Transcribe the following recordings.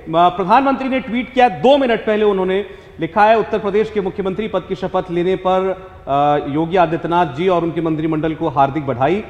प्रधानमंत्री ने ट्वीट किया 2 मिनट पहले, उन्होंने लिखा है उत्तर प्रदेश के मुख्यमंत्री पद की शपथ लेने पर योगी आदित्यनाथ जी और उनके मंत्रिमंडल को हार्दिक बधाई।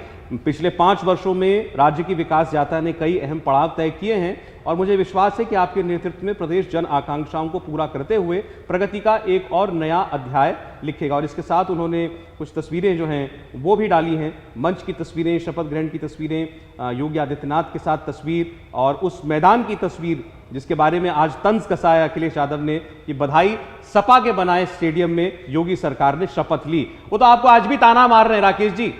पिछले 5 वर्षों में राज्य की विकास यात्रा ने कई अहम पड़ाव तय किए हैं और मुझे विश्वास है कि आपके नेतृत्व में प्रदेश जन आकांक्षाओं को पूरा करते हुए प्रगति का एक और नया अध्याय लिखेगा। और इसके साथ उन्होंने कुछ तस्वीरें जो हैं वो भी डाली हैं, मंच की तस्वीरें, शपथ ग्रहण की तस्वीरें, योगी आदित्यनाथ के साथ तस्वीर और उस मैदान की तस्वीर जिसके बारे में आज तंज कसा है अखिलेश यादव ने कि बधाई, सपा के बनाए स्टेडियम में योगी सरकार ने शपथ ली। वो तो आपको आज भी ताना मार रहे हैं राकेश जी।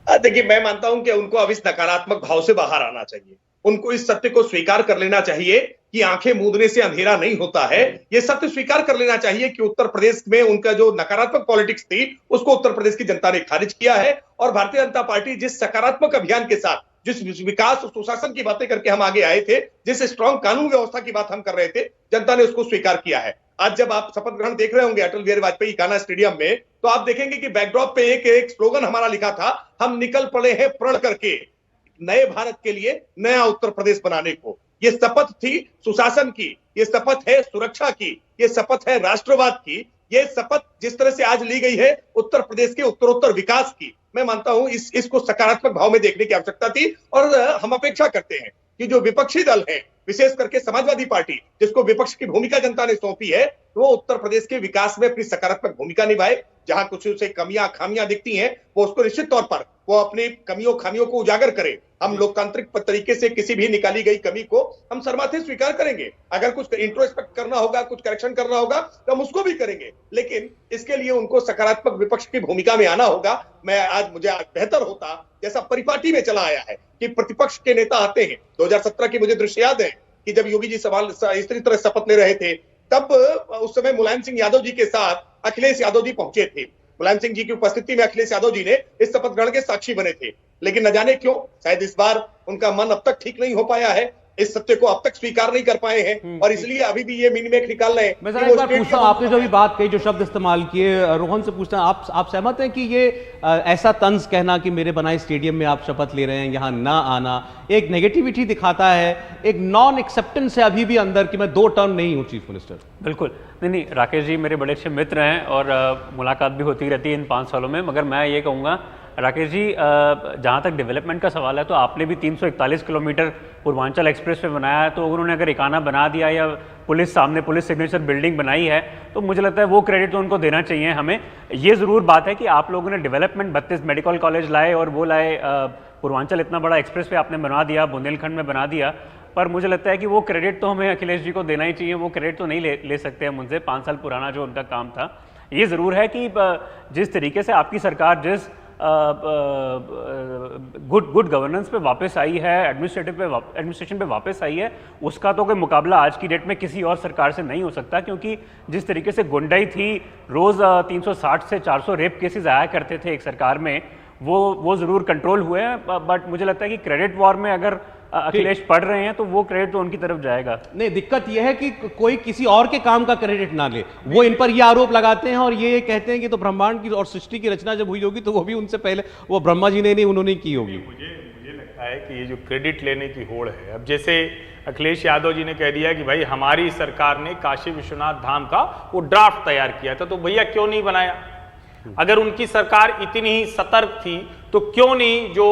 देखिए, मैं मानता हूं कि उनको अब इस नकारात्मक भाव से बाहर आना चाहिए। उनको इस सत्य को स्वीकार कर लेना चाहिए कि आंखें मूंदने से अंधेरा नहीं होता है। ये सत्य स्वीकार कर लेना चाहिए कि उत्तर प्रदेश में उनका जो नकारात्मक पॉलिटिक्स थी उसको उत्तर प्रदेश की जनता ने खारिज किया है और भारतीय जनता पार्टी जिस सकारात्मक अभियान के साथ, जिस विकास और सुशासन की बातें करके हम आगे आए थे, जिस स्ट्रॉन्ग कानून व्यवस्था की बात हम कर रहे थे, जनता ने उसको स्वीकार किया है। आज जब आप शपथ ग्रहण देख रहे होंगे अटल बिहारी वाजपेयी गाना स्टेडियम में, तो आप देखेंगे कि बैकड्रॉप पे एक स्लोगन हमारा लिखा था, हम निकल पड़े हैं प्रण करके नए भारत के लिए, नया उत्तर प्रदेश बनाने को। ये शपथ थी सुशासन की, ये शपथ है सुरक्षा की, ये शपथ है राष्ट्रवाद की, ये शपथ जिस तरह से आज ली गई है उत्तर प्रदेश के उत्तरोत्तर विकास की। मैं मानता हूं इसको सकारात्मक भाव में देखने की आवश्यकता थी और हम अपेक्षा करते हैं कि जो विपक्षी दल है, विशेष करके समाजवादी पार्टी जिसको विपक्ष की भूमिका जनता ने सौंपी है, वो उत्तर प्रदेश के विकास में अपनी सकारात्मक भूमिका निभाए। जहां कुछ उसे कमियां खामियां दिखती हैं, वो उसको निश्चित तौर पर वो अपनी कमियों खामियों को उजागर करे। हम लोकतांत्रिक तरीके से किसी भी निकाली गई कमी को हम शर्माते स्वीकार करेंगे। अगर कुछ इंट्रोस्पेक्ट करना होगा, कुछ करेक्शन करना होगा तो हम उसको भी करेंगे, लेकिन इसके लिए उनको सकारात्मक विपक्ष की भूमिका में आना होगा। मुझे बेहतर होता जैसा परिपाटी में चला आया है कि प्रतिपक्ष के नेता आते हैं। 2017 की मुझे दृश्य याद है कि जब योगी जी सवाल इस तरह शपथ ले रहे थे, तब उस समय मुलायम सिंह यादव जी के साथ अखिलेश यादव जी पहुंचे थे। मुलायम सिंह जी की उपस्थिति में अखिलेश यादव जी ने इस शपथ ग्रहण के साक्षी बने थे, लेकिन न जाने क्यों शायद इस बार उनका मन अब तक ठीक नहीं हो पाया है, इस सत्य को अब तक स्वीकार नहीं कर पाए हैं और इसलिए अभी भी ये मिनीमेक निकाल रहे हैं। मैं जरा एक बार पूछता हूं, आपने जो भी बात कही, जो शब्द इस्तेमाल किए, रोहन से पूछता हूं, आप सहमत हैं कि ये ऐसा तंज कहना कि मेरे बनाए स्टेडियम में आप शपथ ले रहे हैं, यहां ना आना एक नेगेटिविटी दिखाता है, एक नॉन एक्सेप्टेंस है अभी भी अंदर कि मैं 2 टर्म नहीं हूं चीफ मिनिस्टर? बिल्कुल नहीं, राकेश जी मेरे बड़े अच्छे मित्र हैं और मुलाकात भी होती रहती है इन 5 सालों में। मगर मैं ये कहूँगा राकेश जी, जहाँ तक डेवलपमेंट का सवाल है तो आपने भी 341 किलोमीटर पूर्वांचल एक्सप्रेस वे बनाया है, तो उन्होंने अगर इकाना बना दिया या पुलिस सामने पुलिस सिग्नेचर बिल्डिंग बनाई है तो मुझे लगता है वो क्रेडिट तो उनको देना चाहिए हमें। ये ज़रूर बात है कि आप लोगों ने डेवलपमेंट 32 मेडिकल कॉलेज लाए और वो लाए, पूर्वांचल इतना बड़ा एक्सप्रेस वे आपने बना दिया, बुंदेलखंड में बना दिया, पर मुझे लगता है कि वो क्रेडिट तो हमें अखिलेश जी को देना ही चाहिए। वो क्रेडिट तो नहीं ले सकते हम उनसे, 5 साल पुराना जो उनका काम था। ये ज़रूर है कि जिस तरीके से आपकी सरकार जिस गुड गवर्नेंस पे वापस आई है, एडमिनिस्ट्रेशन पे वापस आई है, उसका तो कोई मुकाबला आज की डेट में किसी और सरकार से नहीं हो सकता, क्योंकि जिस तरीके से गुंडाई थी, रोज़ 360 से 400 रेप केसेस आया करते थे एक सरकार में, वो ज़रूर कंट्रोल हुए हैं। बट मुझे लगता है कि क्रेडिट वॉर में अगर अखिलेश पढ़ रहे हैं तो वो क्रेडिट तो उनकी तरफ जाएगा। नहीं, दिक्कत यह है कि कोई किसी और के काम का क्रेडिट ना ले। वो इन पर ये आरोप लगाते हैं और ये कहते हैं कि तो ब्रह्मांड की और सृष्टि की रचना जब हुई होगी तो वो भी उनसे पहले वो ब्रह्मा जी ने नहीं, उन्होंने की होगी। मुझे लगता है कि ये जो क्रेडिट लेने की होड़ है, अब जैसे अखिलेश यादव जी ने कह दिया कि भाई हमारी सरकार ने काशी विश्वनाथ धाम का वो ड्राफ्ट तैयार किया था, तो भैया क्यों नहीं बनाया? अगर उनकी सरकार इतनी ही सतर्क थी तो क्यों नहीं जो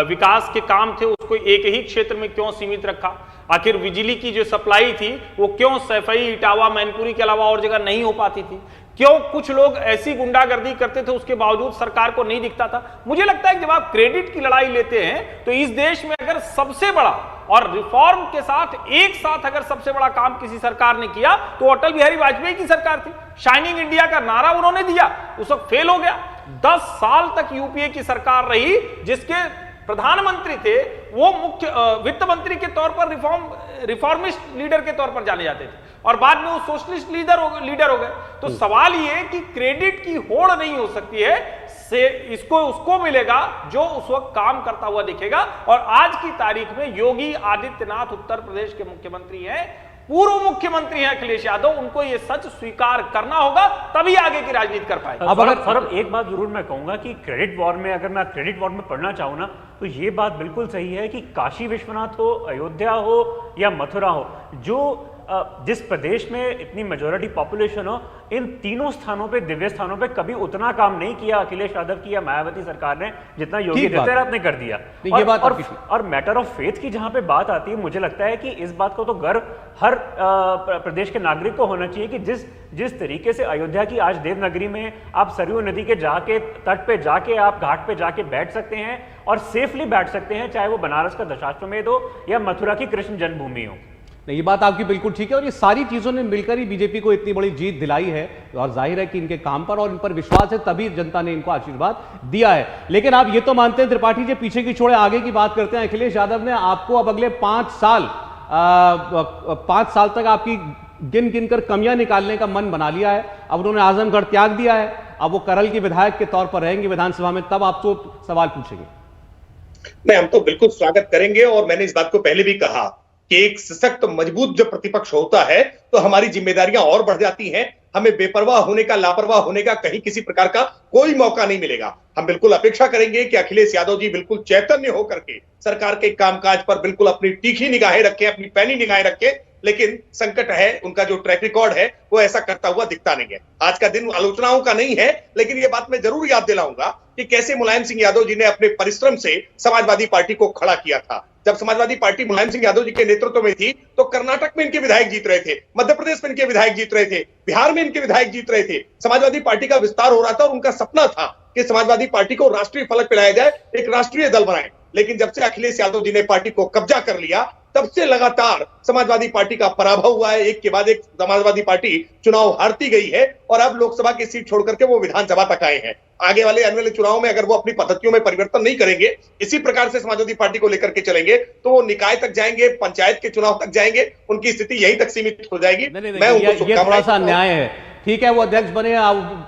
विकास के काम थे उसको एक ही क्षेत्र में क्यों सीमित रखा? आखिर बिजली की जो सप्लाई थी वो क्यों सैफई, इटावा, मैनपुरी के अलावा और जगह नहीं हो पाती थी? क्यों कुछ लोग ऐसी गुंडागर्दी करते थे उसके बावजूद सरकार को नहीं दिखता था? मुझे लगता है कि जब आप क्रेडिट की लड़ाई लेते हैं तो इस देश में अगर सबसे बड़ा और रिफॉर्म के साथ एक साथ अगर सबसे बड़ा काम किसी सरकार ने किया तो अटल बिहारी वाजपेयी की सरकार थी। शाइनिंग इंडिया का नारा उन्होंने दिया, उस वक्त फेल हो गया। 10 साल तक यूपीए की सरकार रही जिसके प्रधानमंत्री थे वो मुख्य वित्त मंत्री के तौर पर रिफॉर्मिस्ट लीडर के तौर पर जाने जाते थे और बाद में वो सोशलिस्ट लीडर हो गए। तो सवाल ये कि क्रेडिट की होड़ नहीं हो सकती है, से इसको उसको मिलेगा जो उस वक्त काम करता हुआ दिखेगा। और आज की तारीख में योगी आदित्यनाथ उत्तर प्रदेश के मुख्यमंत्री हैं, पूर्व मुख्यमंत्री हैं अखिलेश यादव, उनको ये सच स्वीकार करना होगा, तभी आगे की राजनीति कर पाएंगे। अब अगर सौरभ एक बात जरूर मैं कहूंगा कि क्रेडिट वॉर में, अगर मैं क्रेडिट वॉर में पढ़ना चाहूं ना, तो ये बात बिल्कुल सही है कि काशी विश्वनाथ हो, अयोध्या हो या मथुरा हो, जो जिस प्रदेश में इतनी मेजोरिटी पॉपुलेशन हो, इन तीनों स्थानों पे, दिव्य स्थानों पे कभी उतना काम नहीं किया अखिलेश यादव की या मायावती सरकार ने जितना योगी आदित्यनाथ ने कर दिया। और मैटर ऑफ फेथ की जहां पे बात आती है, मुझे लगता है कि इस बात को तो गर्व हर प्रदेश के नागरिक को होना चाहिए कि जिस तरीके से अयोध्या की आज देवनगरी में आप सरयू नदी के जाके तट पे जाके आप घाट पे जाके बैठ सकते हैं और सेफली बैठ सकते हैं, चाहे वो बनारस का दशाश्वमेध हो या मथुरा की कृष्ण जन्मभूमि हो। नहीं, ये बात आपकी बिल्कुल ठीक है और ये सारी चीजों ने मिलकर ही बीजेपी को इतनी बड़ी जीत दिलाई है और जाहिर है कि इनके काम पर और इन पर विश्वास है, तभी जनता ने इनको आशीर्वाद दिया है। लेकिन आप ये तो मानते हैं त्रिपाठी जी, पीछे की छोड़े आगे की बात करते हैं, अखिलेश यादव ने आपको अब अगले 5 साल तक आपकी गिन गिन कर कमियां निकालने का मन बना लिया है। अब उन्होंने आजमगढ़ त्याग दिया है, अब वो करल के विधायक के तौर पर रहेंगे विधानसभा में, तब आपको सवाल पूछेंगे। नहीं, हम तो बिल्कुल स्वागत करेंगे और मैंने इस बात को पहले भी कहा कि एक सशक्त मजबूत जब प्रतिपक्ष होता है तो हमारी जिम्मेदारियां और बढ़ जाती हैं। हमें बेपरवाह होने का, लापरवाह होने का कहीं किसी प्रकार का कोई मौका नहीं मिलेगा। हम बिल्कुल अपेक्षा करेंगे कि अखिलेश यादव जी बिल्कुल चैतन्य होकर के सरकार के कामकाज पर बिल्कुल अपनी तीखी निगाहें रखें, अपनी पैनी निगाहें रखें। लेकिन संकट है, उनका जो ट्रैक रिकॉर्ड है वो ऐसा करता हुआ दिखता नहीं है। आज का दिन आलोचनाओं का नहीं है, लेकिन ये बात मैं जरूर याद दिलाऊंगा कि कैसे मुलायम सिंह यादव जी ने अपने परिश्रम से समाजवादी पार्टी को खड़ा किया था। जब समाजवादी पार्टी मुलायम सिंह यादव जी के नेतृत्व में थी तो कर्नाटक में इनके विधायक जीत रहे थे, मध्य प्रदेश में इनके विधायक जीत रहे थे, बिहार में इनके विधायक जीत रहे थे। समाजवादी पार्टी का विस्तार हो रहा था और उनका सपना था कि समाजवादी पार्टी को राष्ट्रीय फलक पे लाया जाए, एक राष्ट्रीय दल बनाए। लेकिन जब से अखिलेश यादव जी ने पार्टी को कब्जा कर लिया, तब से लगातार समाजवादी पार्टी का पराभव हुआ है। एक के बाद एक समाजवादी पार्टी चुनाव हारती गई है और अब लोकसभा की सीट छोड़कर के वो विधानसभा तक आए हैं। आगे वाले आने वाले चुनाव में अगर वो अपनी पद्धतियों में परिवर्तन नहीं करेंगे, इसी प्रकार से समाजवादी पार्टी को लेकर के चलेंगे, तो वो निकाय तक जाएंगे, पंचायत के चुनाव तक जाएंगे, उनकी स्थिति यहीं तक सीमित हो जाएगी। मैं उनको ये थोड़ा सा अन्याय है। ठीक है, वो अध्यक्ष बने,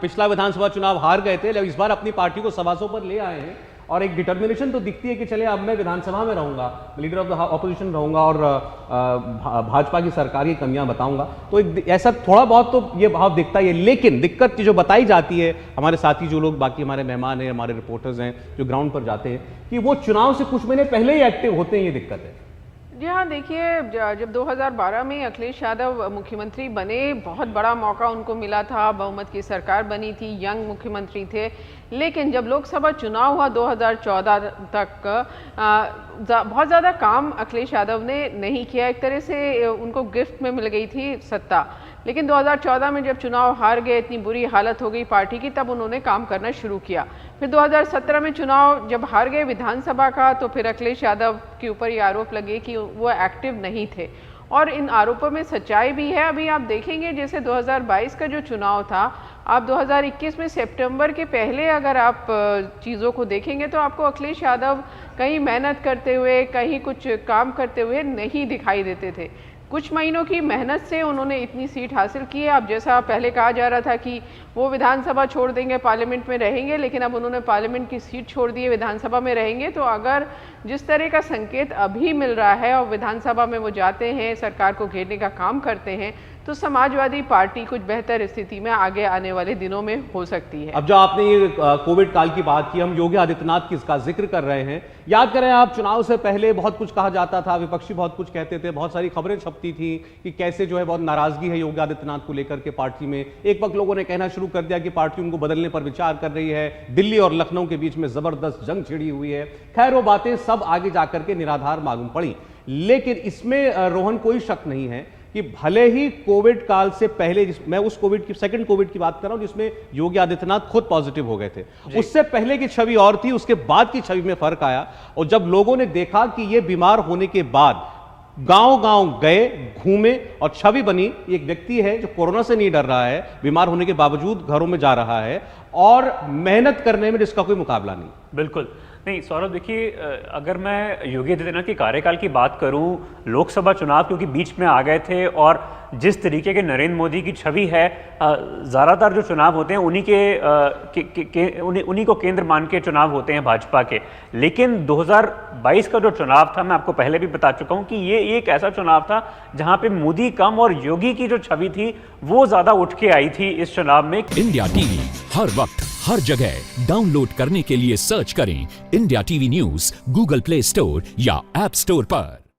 पिछला विधानसभा चुनाव हार गए थे, लेकिन इस बार अपनी पार्टी को सवासों पर ले आए हैं और एक डिटर्मिनेशन तो दिखती है कि चले अब मैं विधानसभा में रहूंगा, लीडर ऑफ द ऑपोजिशन रहूंगा और भाजपा की सरकार की कमियां बताऊंगा। तो एक ऐसा थोड़ा बहुत तो ये भाव दिखता ही है। लेकिन दिक्कत जो बताई जाती है, हमारे साथी जो लोग, बाकी हमारे मेहमान हैं, हमारे रिपोर्टर्स हैं जो ग्राउंड पर जाते हैं, कि वो चुनाव से कुछ महीने पहले ही एक्टिव होते हैं, ये दिक्कत है। जी हाँ, देखिए, जब 2012 में अखिलेश यादव मुख्यमंत्री बने, बहुत बड़ा मौका उनको मिला था, बहुमत की सरकार बनी थी, यंग मुख्यमंत्री थे। लेकिन जब लोकसभा चुनाव हुआ 2014 तक, बहुत ज़्यादा काम अखिलेश यादव ने नहीं किया। एक तरह से उनको गिफ्ट में मिल गई थी सत्ता। लेकिन 2014 में जब चुनाव हार गए, इतनी बुरी हालत हो गई पार्टी की, तब उन्होंने काम करना शुरू किया। फिर 2017 में चुनाव जब हार गए विधानसभा का, तो फिर अखिलेश यादव के ऊपर ये आरोप लगे कि वो एक्टिव नहीं थे और इन आरोपों में सच्चाई भी है। अभी आप देखेंगे, जैसे 2022 का जो चुनाव था, आप 2021 में सितंबर के पहले अगर आप चीज़ों को देखेंगे तो आपको अखिलेश यादव कहीं मेहनत करते हुए, कहीं कुछ काम करते हुए नहीं दिखाई देते थे। कुछ महीनों की मेहनत से उन्होंने इतनी सीट हासिल की है। अब जैसा पहले कहा जा रहा था कि वो विधानसभा छोड़ देंगे, पार्लियामेंट में रहेंगे, लेकिन अब उन्होंने पार्लियामेंट की सीट छोड़ दी है, विधानसभा में रहेंगे। तो अगर जिस तरह का संकेत अभी मिल रहा है और विधानसभा में वो जाते हैं, सरकार को घेरने का काम करते हैं, तो समाजवादी पार्टी कुछ बेहतर स्थिति में आगे आने वाले दिनों में हो सकती है। अब जो आपने ये कोविड काल की बात की, हम योगी आदित्यनाथ की इसका जिक्र कर रहे हैं। याद करें आप, चुनाव से पहले बहुत कुछ कहा जाता था, विपक्षी बहुत कुछ कहते थे, बहुत सारी खबरें छपती थी कि कैसे जो है बहुत नाराजगी है योगी आदित्यनाथ को लेकर के पार्टी में। एक वक्त लोगों ने कहना शुरू कर दिया कि पार्टी उनको बदलने पर विचार कर रही है, दिल्ली और लखनऊ के बीच में जबरदस्त जंग छिड़ी हुई है। खैर, वो बातें सब आगे जाकर के निराधार मालूम पड़ी। लेकिन इसमें रोहन कोई शक नहीं है कि भले ही कोविड काल से पहले, मैं उस कोविड की, सेकंड कोविड की बात कर रहा हूं जिसमें योगी आदित्यनाथ खुद पॉजिटिव हो गए थे, उससे पहले की छवि और थी, उसके बाद की छवि में फर्क आया। और जब लोगों ने देखा कि ये बीमार होने के बाद गांव-गांव गए, घूमे और छवि बनी, एक व्यक्ति है जो कोरोना से नहीं डर रहा है, बीमार होने के बावजूद घरों में जा रहा है और मेहनत करने में जिसका कोई मुकाबला नहीं। बिल्कुल। नहीं सौरभ, देखिए अगर मैं योगी आदित्यनाथ के कार्यकाल की बात करूं, लोकसभा चुनाव क्योंकि बीच में आ गए थे और जिस तरीके के नरेंद्र मोदी की छवि है, ज़्यादातर जो चुनाव होते हैं उन्हीं को केंद्र मान के चुनाव होते हैं भाजपा के। लेकिन 2022 का जो चुनाव था, मैं आपको पहले भी बता चुका हूं कि ये एक ऐसा चुनाव था जहां पे मोदी कम और योगी की जो छवि थी वो ज़्यादा उठ के आई थी इस चुनाव में। इंडिया टीवी हर वक्त हर जगह डाउनलोड करने के लिए सर्च करें India TV news Google play store या ऐप स्टोर पर।